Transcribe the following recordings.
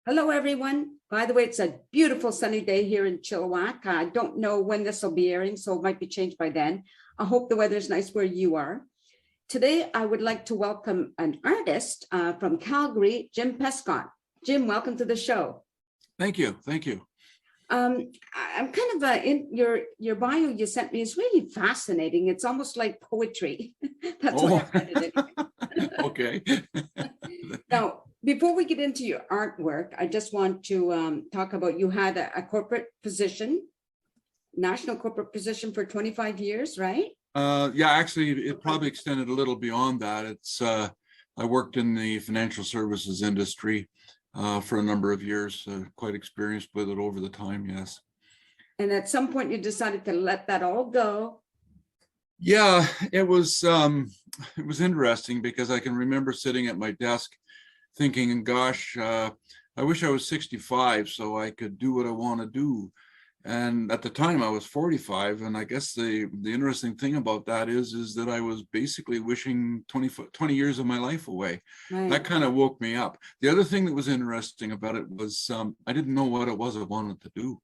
Hello, everyone. By the way, it's a beautiful sunny day here in Chilliwack. I don't know when this will be airing, so it might be changed by then. I hope the weather's nice where you are. Today, I would like to welcome an artist from Calgary, Jim Pescott. Jim, welcome to the show. Thank you. Thank you. I'm kind of in your bio you sent me is really fascinating. It's almost like poetry. That's why I read it. Okay. Now, before we get into your artwork, I just want to talk about you had a corporate position, national corporate position for 25 years, right? Yeah, actually, it probably extended a little beyond that. It's I worked in the financial services industry for a number of years, quite experienced with it over the time, yes. And at some point you decided to let that all go. Yeah, it was interesting because I can remember sitting at my desk thinking, gosh, I wish I was 65 so I could do what I want to do. And at the time I was 45. And I guess the interesting thing about that is that I was basically wishing 20 years of my life away. Right. That kind of woke me up. The other thing that was interesting about it was I didn't know what it was I wanted to do.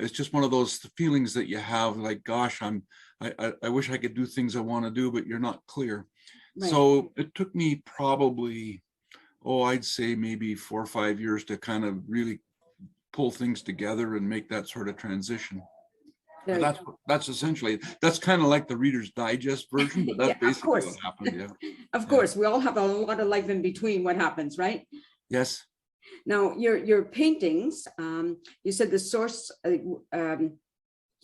It's just one of those feelings that you have like, gosh, I wish I could do things I want to do, but you're not clear. Right. So it took me probably, I'd say maybe 4 or 5 years to kind of really pull things together and make that sort of transition. That's essentially, that's kind of like the Reader's Digest version, but that's basically what happened. Yeah. Of course, we all have a lot of life in between what happens, right? Yes. Now, your paintings, you said the source,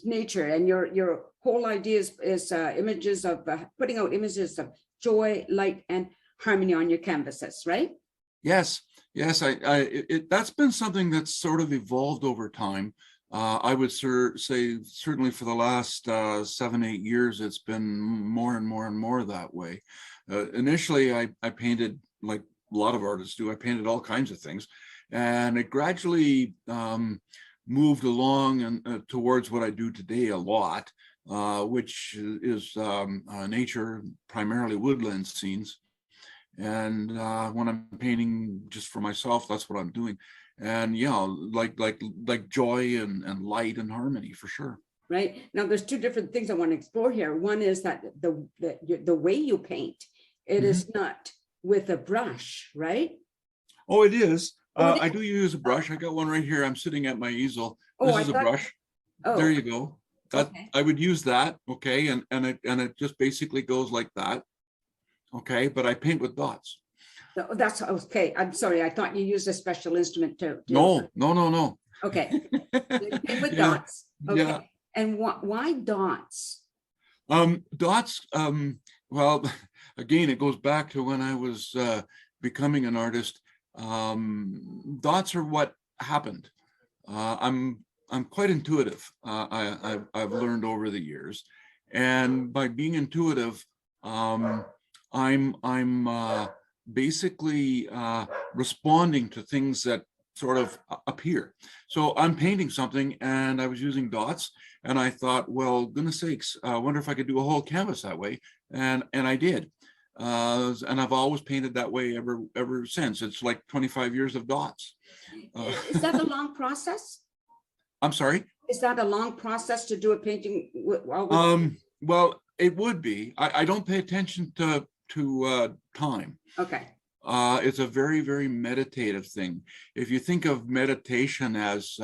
nature, and your whole idea is images of putting out images of joy, light, and harmony on your canvases, right? Yes, yes. That's been something that's sort of evolved over time. I would say certainly for the last 7, 8 years, it's been more and more and more that way. Initially, I painted like a lot of artists do. I painted all kinds of things, and it gradually moved along and towards what I do today a lot, which is nature, primarily woodland scenes. And when I'm painting just for myself, that's what I'm doing. And yeah, like joy and light and harmony for sure. Right. Now, there's two different things I want to explore here. One is that the way you paint, it is not with a brush, right? Oh, it is. I do use a brush. I got one right here. I'm sitting at my easel. This is a brush. There you go. That I would use that. Okay, and it just basically goes like that. Okay, but I paint with dots. That's okay. I'm sorry. I thought you used a special instrument too. No. Okay. Paint with dots. Okay. Yeah. And why dots? Dots. Well, again, it goes back to when I was becoming an artist. Dots are what happened. I'm quite intuitive. I've learned over the years, and by being intuitive, I'm basically responding to things that sort of appear. So I'm painting something and I was using dots, and I thought, well, goodness sakes, I wonder if I could do a whole canvas that way. And I did. And I've always painted that way ever since. It's like 25 years of dots. Is that a long process? I'm sorry? Is that a long process to do a painting? Well, it would be. I don't pay attention to time. Okay. It's a very, very meditative thing. If you think of meditation as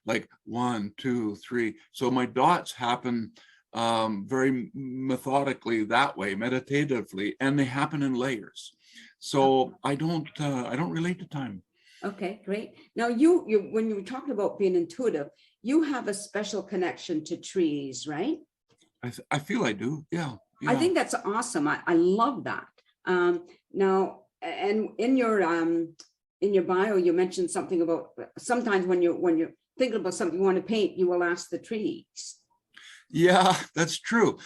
like 1, 2, 3, so my dots happen very methodically that way, meditatively, and they happen in layers. So I don't relate to time. Okay, great. Now you when you were talking about being intuitive, you have a special connection to trees, right? I feel I do. Yeah. I think that's awesome. I love that. Now, and in your bio, you mentioned something about sometimes when you're thinking about something you want to paint, you will ask the trees. Yeah, that's true.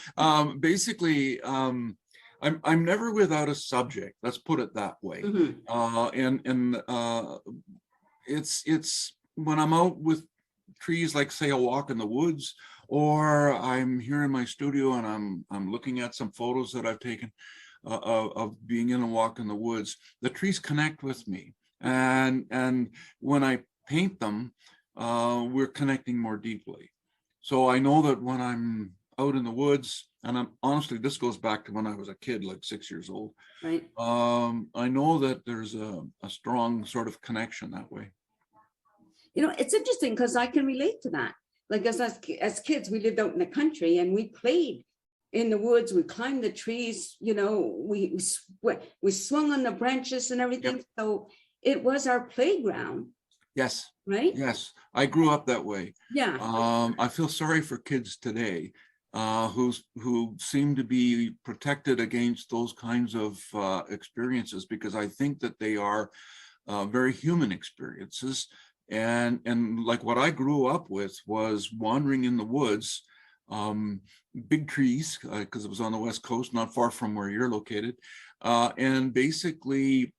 Basically, I'm never without a subject. Let's put it that way. It's when I'm out with trees, like say a walk in the woods, or I'm here in my studio and I'm looking at some photos that I've taken of being in a walk in the woods. The trees connect with me, And when I paint them, we're connecting more deeply. So I know that when I'm out in the woods, and I'm honestly, this goes back to when I was a kid, like 6 years old. Right. I know that there's a strong sort of connection that way. It's interesting because I can relate to that. Like as kids, we lived out in the country and we played in the woods. We climbed the trees. We swung on the branches and everything. Yep. So it was our playground. Yes. Right. Yes, I grew up that way. Yeah. I feel sorry for kids today who seem to be protected against those kinds of experiences, because I think that they are very human experiences. And like what I grew up with was wandering in the woods, big trees, because it was on the West Coast, not far from where you're located. And basically,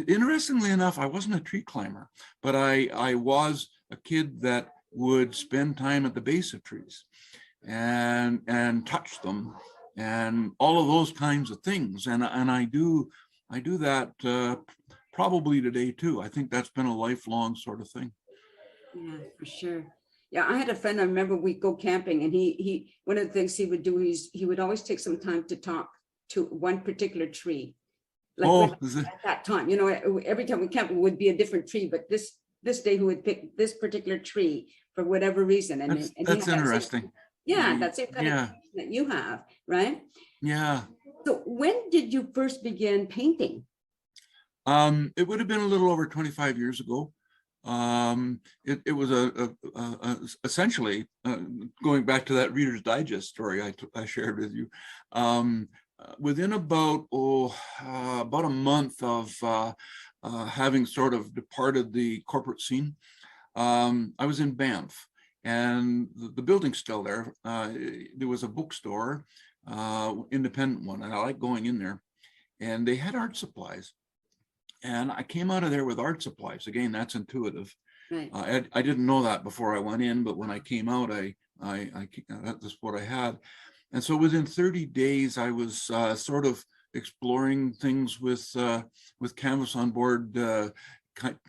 interestingly enough, I wasn't a tree climber, but I was a kid that would spend time at the base of trees and touch them and all of those kinds of things. And I do that probably today too. I think that's been a lifelong sort of thing. Yeah, for sure. Yeah, I had a friend, I remember we'd go camping, and he one of the things he would do is he would always take some time to talk to one particular tree. Like at that time, every time we camp, it would be a different tree, but this day he would pick this particular tree for whatever reason. And that's interesting. That's the kind of that you have, right? Yeah. So when did you first begin painting? It would have been a little over 25 years ago. It was essentially going back to that Reader's Digest story I shared with you. Within about a month of having sort of departed the corporate scene, I was in Banff, and the building's still there. There was a bookstore, independent one, and I like going in there, and they had art supplies. And I came out of there with art supplies. Again, that's intuitive. Right. I didn't know that before I went in, but when I came out, that's what I had. And so within 30 days, I was sort of exploring things with canvas on board,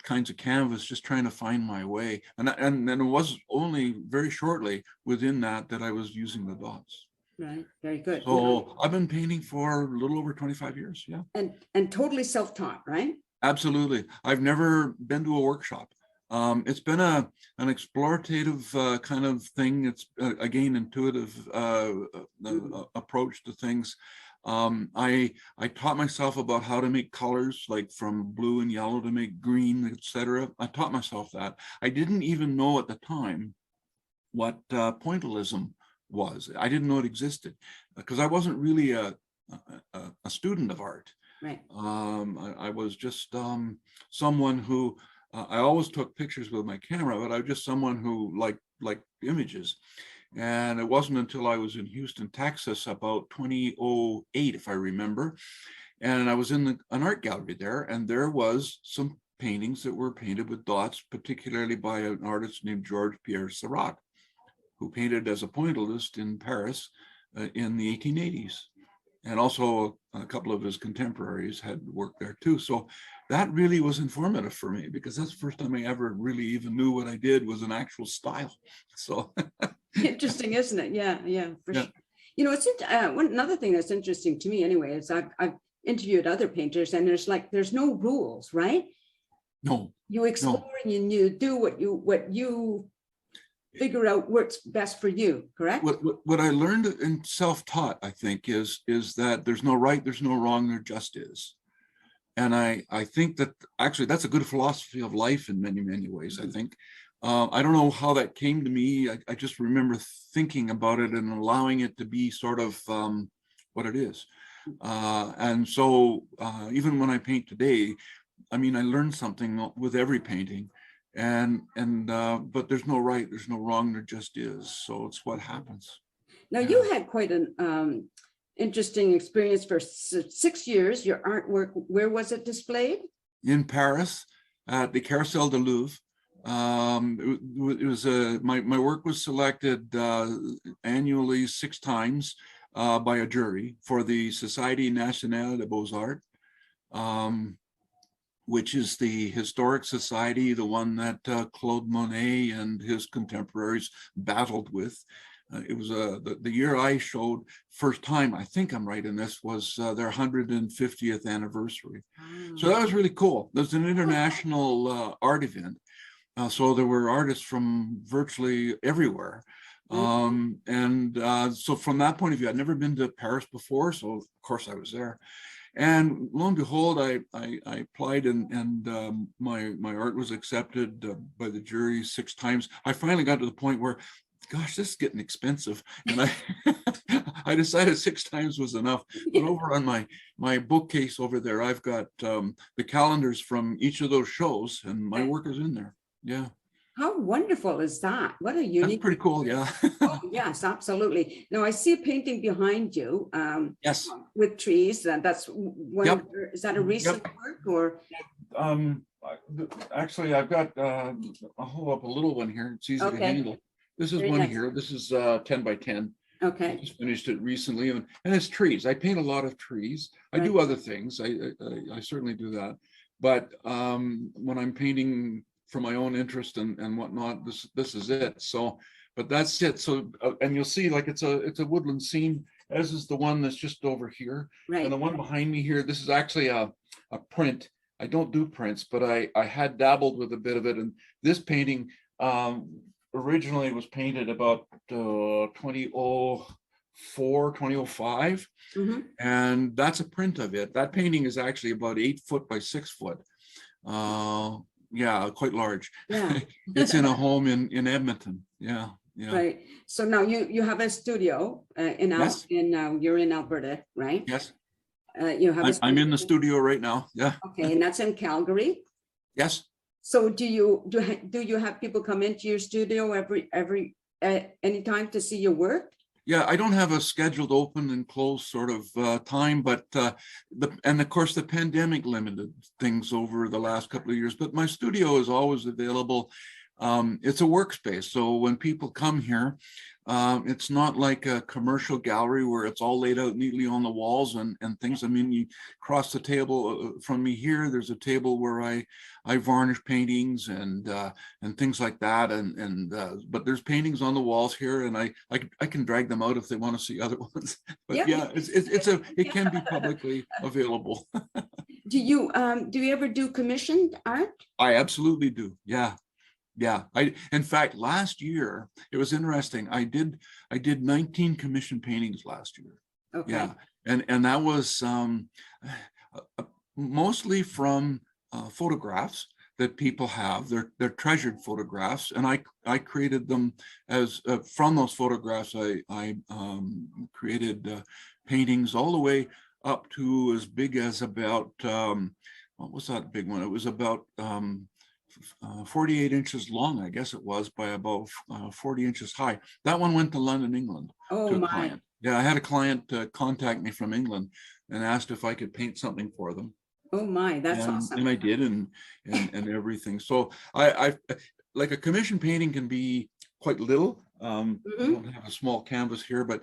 kinds of canvas, just trying to find my way. And it was only very shortly within that I was using the dots. Right, very good. So I've been painting for a little over 25 years, yeah. And totally self-taught, right? Absolutely. I've never been to a workshop. It's been an explorative kind of thing. It's again intuitive approach to things. I taught myself about how to make colors, like from blue and yellow to make green, etc. I taught myself that. I didn't even know at the time what Pointillism was. I didn't know it existed because I wasn't really a student of art. Right. I was just someone who I always took pictures with my camera, but I was just someone who liked images. And it wasn't until I was in Houston, Texas, about 2008, if I remember, and I was in an art gallery there, and there was some paintings that were painted with dots, particularly by an artist named Georges Pierre Seurat, who painted as a pointillist in Paris in the 1880s. And also a couple of his contemporaries had worked there too. So that really was informative for me, because that's the first time I ever really even knew what I did was an actual style. So interesting, isn't it? Yeah, for sure. It's another thing that's interesting to me anyway is I've interviewed other painters, and there's no rules, right? No. You explore and you do what you figure out works best for you, correct? What I learned in self-taught, I think, is that there's no right, there's no wrong, there just is. And I think that actually that's a good philosophy of life in many, many ways, I think. I don't know how that came to me. I just remember thinking about it and allowing it to be sort of what it is. And so even when I paint today, I mean, I learned something with every painting. But there's no right, there's no wrong, there just is. So it's what happens. Now you had quite an interesting experience for 6 years. Your artwork, where was it displayed? In Paris, at the Carousel du Louvre. It was my work was selected annually 6 times by a jury for the Societe Nationale de Beaux-Arts. which is the historic society, the one that Claude Monet and his contemporaries battled with. It was the year I showed first time, I think I'm right in this, was their 150th anniversary. So that was really cool. There's an international art event. So there were artists from virtually everywhere. So from that point of view, I'd never been to Paris before. So of course I was there. And lo and behold, I applied and my art was accepted by the jury 6 times. I finally got to the point where, gosh, this is getting expensive. And I decided 6 times was enough. But over on my bookcase over there, I've got the calendars from each of those shows, and my work is in there. Yeah. How wonderful is that? What a unique. That's pretty cool. Yeah. Oh, yes, absolutely. Now I see a painting behind you. Yes. With trees. That's one. Yep. Is that a recent work or? Actually, I've got. I'll hold up a little one here. It's easy to handle. This is one here. This is 10 by 10. Okay. I just finished it recently, and it's trees. I paint a lot of trees. I do other things. I certainly do that. But when I'm painting for my own interest and whatnot, this is it. So, but that's it. So, and you'll see, like it's a woodland scene, as is the one that's just over here. Right. And the one behind me here, this is actually a print. I don't do prints, but I had dabbled with a bit of it. And this painting originally was painted about 2004, 2005. And that's a print of it. That painting is actually about 8 foot by 6 foot. Yeah, quite large. Yeah. It's in a home in Edmonton. Yeah. Yeah. Right. So now you have a studio you're in Alberta, right? Yes. You have. I'm in the studio right now. Yeah. Okay, and that's in Calgary. Yes. So do you have people come into your studio every anytime to see your work? Yeah, I don't have a scheduled open and close sort of time, but and of course the pandemic limited things over the last couple of years. But my studio is always available. It's a workspace, so when people come here, it's not like a commercial gallery where it's all laid out neatly on the walls and things. I mean, you cross the table from me here, there's a table where I varnish paintings and things like that, but there's paintings on the walls here, and I can drag them out if they want to see other ones. But yeah, it can be publicly available. Do you ever do commissioned art? I absolutely do. Yeah. Yeah, in fact, last year, it was interesting. I did 19 commissioned paintings last year. Okay. Yeah, and that was mostly from photographs that people have. They're treasured photographs, and I created them as from those photographs. I created paintings all the way up to as big as about what was that big one? It was about 48 inches long, I guess it was, by about 40 inches high. That one went to London, England. Oh, to a my. Client. Yeah, I had a client contact me from England and asked if I could paint something for them. Oh my, that's awesome. And I did, and everything. So I like a commission painting can be quite little. I don't have a small canvas here, but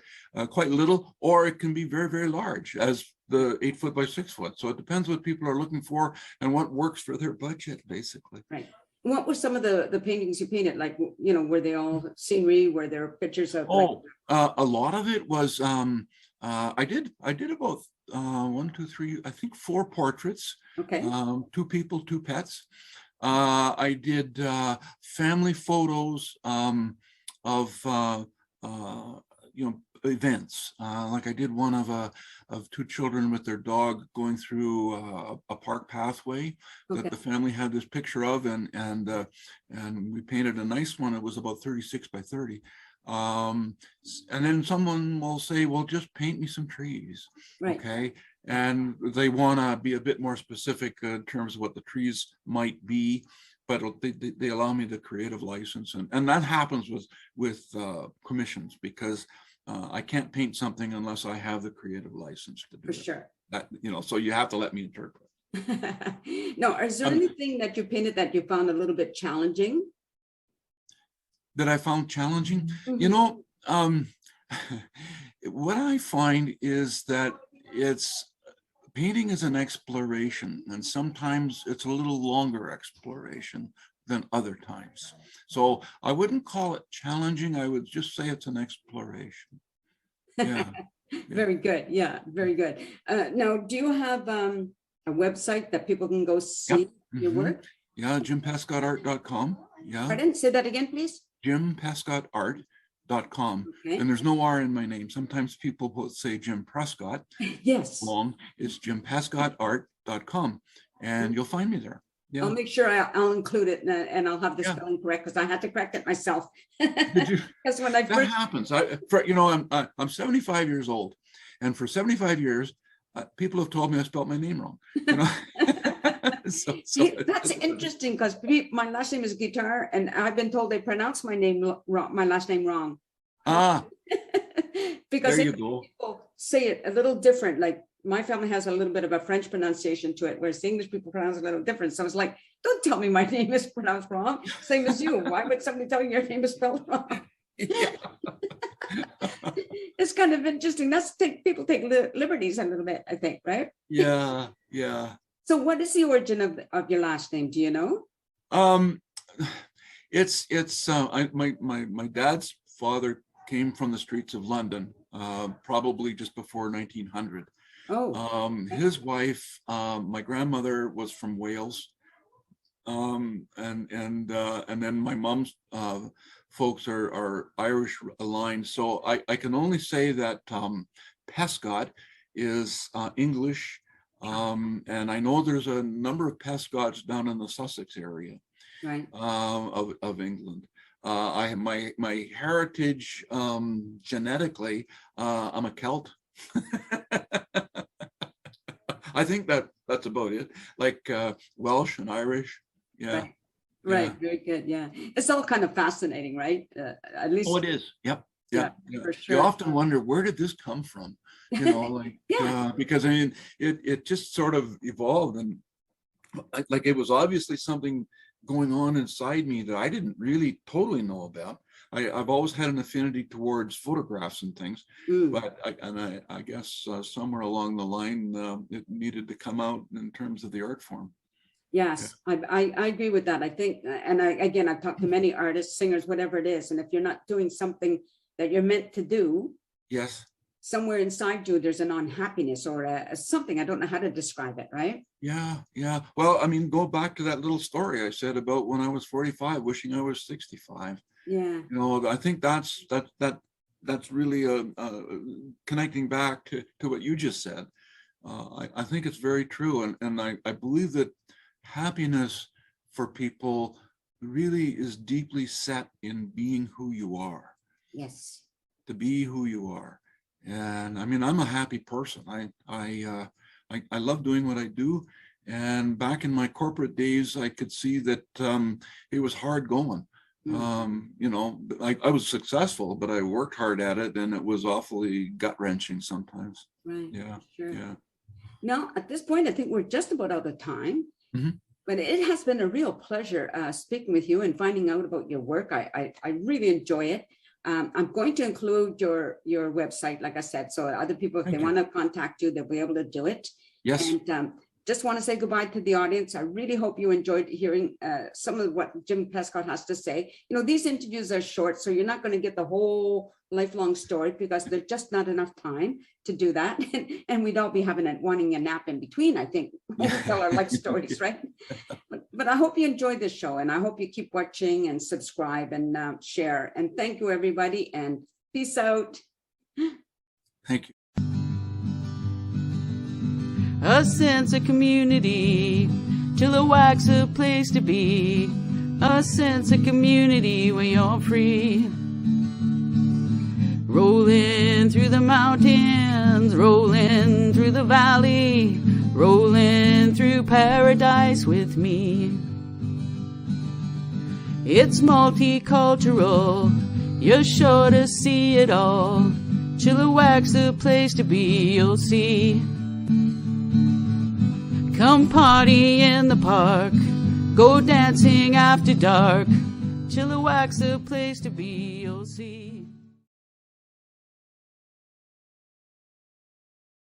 quite little, or it can be very, very large, as the 8 foot by 6 foot. So it depends what people are looking for and what works for their budget, basically. Right. What were some of the paintings you painted? Like, were they all scenery? Were there pictures of? A lot of it was. I did about 1, 2, 3, I think 4 portraits. Okay. 2 people, 2 pets. I did family photos of events. Like I did one of 2 children with their dog going through a park pathway that the family had this picture of, and we painted a nice one. It was about 36 by 30. And then someone will say, well, just paint me some trees. Right. Okay. And they want to be a bit more specific in terms of what the trees might be, but they allow me the creative license. And that happens with commissions, because I can't paint something unless I have the creative license to do it. For sure. That, so you have to let me interpret. No, is there anything that you painted that you found a little bit challenging? That I found challenging? What I find is that it's painting is an exploration, and sometimes it's a little longer exploration than other times. So I wouldn't call it challenging. I would just say it's an exploration. Yeah. Very good. Yeah, very good. Now, do you have a website that people can go see your work? Yeah, jimpescottart.com. Yeah. Pardon? Say that again, please. jimpescottart.com. Okay. And there's no R in my name. Sometimes people will say Jim Prescott. Yes. Long. It's jimpescottart.com. And you'll find me there. Yeah. I'll make sure I'll include it and I'll have the spelling correct because I had to correct it myself. Because when I That first happens. I'm 75 years old, and for 75 years, people have told me I spelled my name wrong. You know? That's interesting because my last name is Guitar, and I've been told they pronounce my name wrong, my last name wrong. Because there you go. People say it a little different. Like my family has a little bit of a French pronunciation to it, whereas English people pronounce it a little different. So I was like, don't tell me my name is pronounced wrong. Same as you. Why would somebody tell you your name is spelled wrong? Yeah. It's kind of interesting. People take liberties a little bit, I think, right? Yeah, yeah. So what is the origin of your last name? Do you know? My dad's father came from the streets of London, probably just before 1900. His wife, my grandmother, was from Wales, and then my mom's folks are Irish aligned. So I can only say that Pescott is English, and I know there's a number of Pescotts down in the Sussex area, right, of England. I have my heritage genetically. I'm a Celt. I think that's about it. Like Welsh and Irish. Yeah. Right. Yeah. Very good. Yeah. It's all kind of fascinating, right? At least. Oh, it is. Yep. Yeah. For sure. You often wonder, where did this come from? You know, like, because I mean, it just sort of evolved, and like it was obviously something going on inside me that I didn't really totally know about. I've always had an affinity towards photographs and things, but I guess somewhere along the line it needed to come out in terms of the art form. Yes, I agree with that. I think, and I've talked to many artists, singers, whatever it is, and if you're not doing something that you're meant to do, yes, somewhere inside you there's an unhappiness or something. I don't know how to describe it, right? Yeah. Well, I mean, go back to that little story I said about when I was 45, wishing I was 65. Yeah. You know, I think that's really connecting back to what you just said. I think it's very true, and I believe that happiness for people really is deeply set in being who you are. Yes. To be who you are. And I mean, I'm a happy person. I love doing what I do. And back in my corporate days, I could see that it was hard going. You know, I was successful, but I worked hard at it, and it was awfully gut-wrenching sometimes. Right. Yeah. Sure. Yeah. Now, at this point, I think we're just about out of time. But it has been a real pleasure speaking with you and finding out about your work. I really enjoy it. I'm going to include your website, like I said, so other people, if they want to contact you, they'll be able to do it. Yes. And just want to say goodbye to the audience. I really hope you enjoyed hearing some of what Jim Pescott has to say. You know, these interviews are short, so you're not going to get the whole lifelong story because there's just not enough time to do that. And we'd all be wanting a nap in between, I think, when we tell our life stories, right? But I hope you enjoyed this show, and I hope you keep watching and subscribe and share. And thank you, everybody, and peace out. Thank you. A sense of community, Chilliwack's a place to be. A sense of community where you're free. Rolling through the mountains, rolling through the valley, rolling through paradise with me. It's multicultural, you're sure to see it all. Chilliwack's the place to be, you'll see. Come party in the park, go dancing after dark. Chilliwack's the place to be, you'll see.